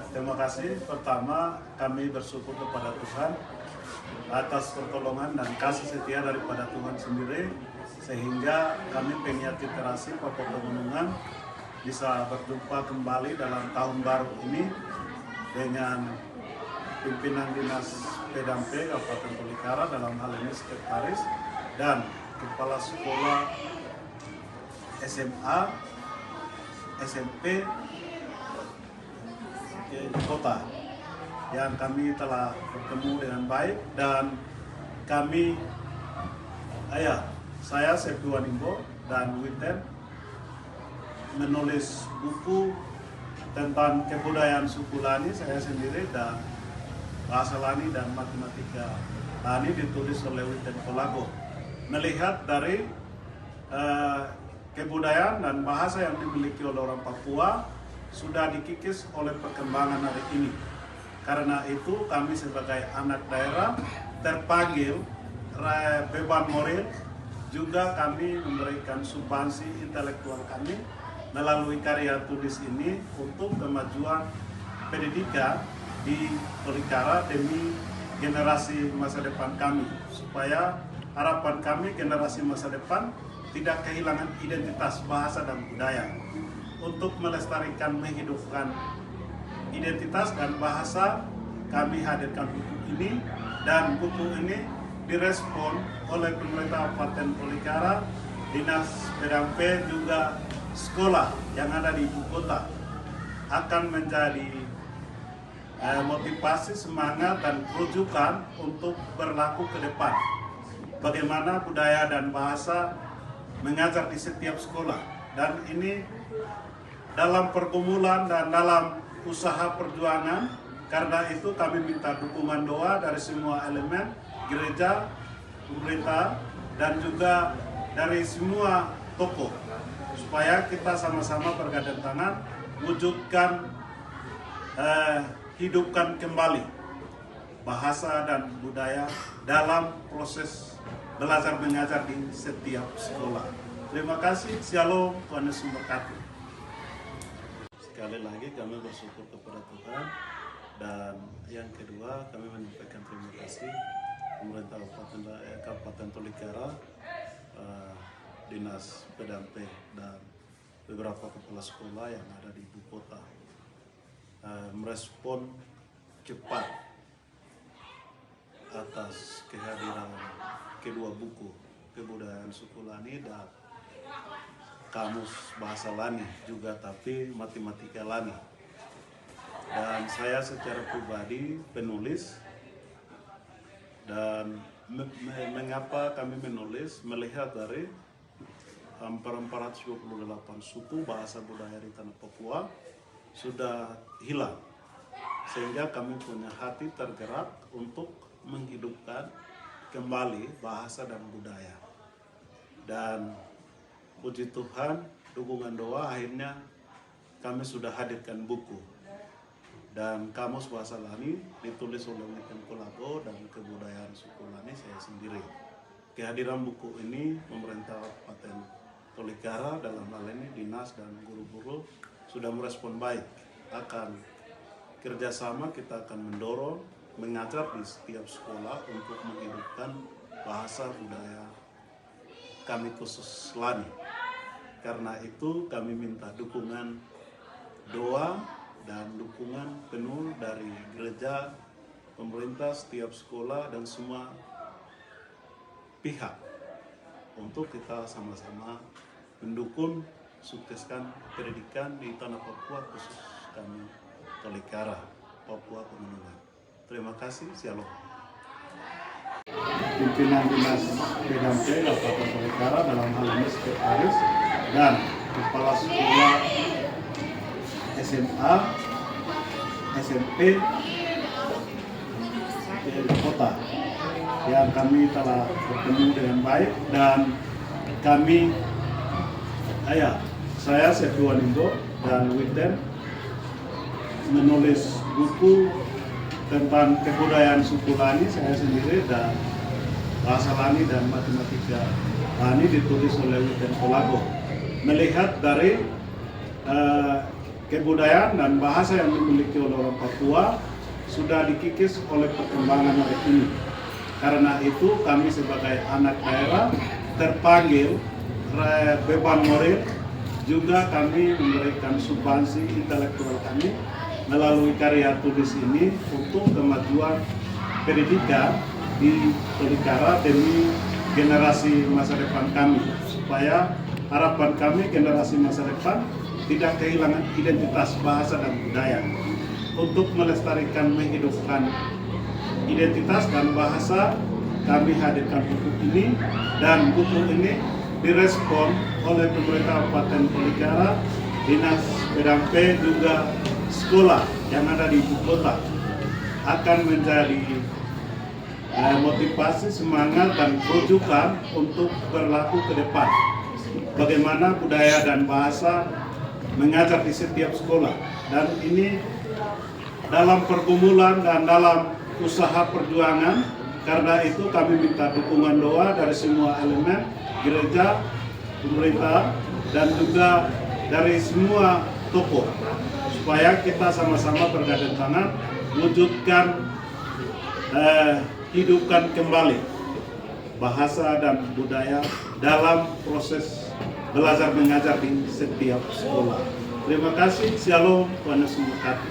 Terima kasih. Pertama, kami bersyukur kepada Tuhan atas pertolongan dan kasih setia daripada Tuhan sendiri, sehingga kami peniat literasi Papua Pegunungan bisa berjumpa kembali dalam tahun baru ini dengan pimpinan Dinas Pedampe Kabupaten Tolikara, dalam hal ini sekretaris dan kepala sekolah SMA, SMP kota yang kami telah bertemu dengan baik, dan kami saya Septu Wanimbo dan Witen menulis buku tentang kebudayaan suku Lani, saya sendiri, dan bahasa Lani dan matematika Lani ditulis oleh Witen Kolago. Melihat dari kebudayaan dan bahasa yang dimiliki oleh orang Papua sudah dikikis oleh perkembangan hari ini. Karena itu kami sebagai anak daerah terpanggil beban moral, juga kami memberikan substansi intelektual kami melalui karya tulis ini untuk kemajuan pendidikan di Tolikara demi generasi masa depan kami, supaya harapan kami generasi masa depan tidak kehilangan identitas bahasa dan budaya. Untuk melestarikan, menghidupkan identitas dan bahasa, kami hadirkan buku ini, dan buku ini direspon oleh pemerintah Kabupaten Tolikara, Dinas Pedampe, juga sekolah yang ada di ibu kota, akan menjadi motivasi, semangat, dan rujukan untuk berlaku ke depan. Bagaimana budaya dan bahasa mengajar di setiap sekolah, dan ini dalam pergumulan dan dalam usaha perjuangan. Karena itu kami minta dukungan doa dari semua elemen, gereja, pemerintah, dan juga dari semua tokoh, supaya kita sama-sama bergandeng tangan wujudkan, hidupkan kembali bahasa dan budaya dalam proses belajar mengajar di setiap sekolah. Terima kasih. Shalom, Tuhan Yesus memberkati. Sekali lagi kami bersyukur kepada Tuhan, dan yang kedua kami menyampaikan terima kasih pemerintah Kabupaten Tolikara, Dinas Pedampe, dan beberapa kepala sekolah yang ada di ibu kota merespon cepat atas kehadiran kedua buku kebudayaan suku Lani dan kamus bahasa Lani juga, tapi matematika Lani. Dan saya secara pribadi penulis, dan mengapa kami menulis, melihat dari hampir 428 suku bahasa budaya di tanah Papua sudah hilang, sehingga kami punya hati tergerak untuk menghidupkan kembali bahasa dan budaya. Dan puji Tuhan, dukungan doa, akhirnya kami sudah hadirkan buku. Dan kamus bahasa Lani ditulis oleh Witen Kolago, dan kebudayaan suku Lani saya sendiri. Kehadiran buku ini pemerintah Kabupaten Tolikara, dalam hal ini dinas dan guru-guru, sudah merespon baik. Akan kerjasama kita akan mendorong mengajar di setiap sekolah untuk menghidupkan bahasa budaya kami khusus Lani. Karena itu kami minta dukungan doa dan dukungan penuh dari gereja, pemerintah, setiap sekolah, dan semua pihak untuk kita sama-sama mendukung sukseskan pendidikan di tanah Papua, khusus kami Tolikara, Papua Pegunungan. Terima kasih. Shalom. Pimpinan Dinas Pedampe Kabupaten Tolikara, dalam hal ini sekretaris dan kepala sekolah SMA, SMP kota yang kami telah bertemu dengan baik, dan kami saya Septu Wanimbo dan Witen menulis buku tentang kebudayaan suku Lani, saya sendiri, dan bahasa Lani dan matematika Lani ditulis oleh Witen Kolago. Melihat dari kebudayaan dan bahasa yang dimiliki oleh orang Papua sudah dikikis oleh perkembangan hari ini. Karena itu kami sebagai anak daerah terpanggil beban moral, juga kami memberikan substansi intelektual kami melalui karya tulis ini untuk kemajuan pendidikan di Tolikara demi generasi masa depan kami, supaya harapan kami generasi masa depan tidak kehilangan identitas bahasa dan budaya. Untuk melestarikan menghidupkan identitas dan bahasa, kami hadirkan buku ini, dan buku ini direspon oleh pemerintah Kabupaten Tolikara, Dinas PDAMP, juga sekolah yang ada di ibu kota, akan menjadi motivasi, semangat, dan rujukan untuk berlaku ke depan. Bagaimana budaya dan bahasa mengajar di setiap sekolah, dan ini dalam pergumulan dan dalam usaha perjuangan. Karena itu kami minta dukungan doa dari semua elemen, gereja, pemerintah, dan juga dari semua tokoh, supaya kita sama-sama bergandeng tangan wujudkan, hidupkan kembali bahasa dan budaya dalam proses belajar mengajar di setiap sekolah. Terima kasih. Shalom, Tuhan Yesus memberkati.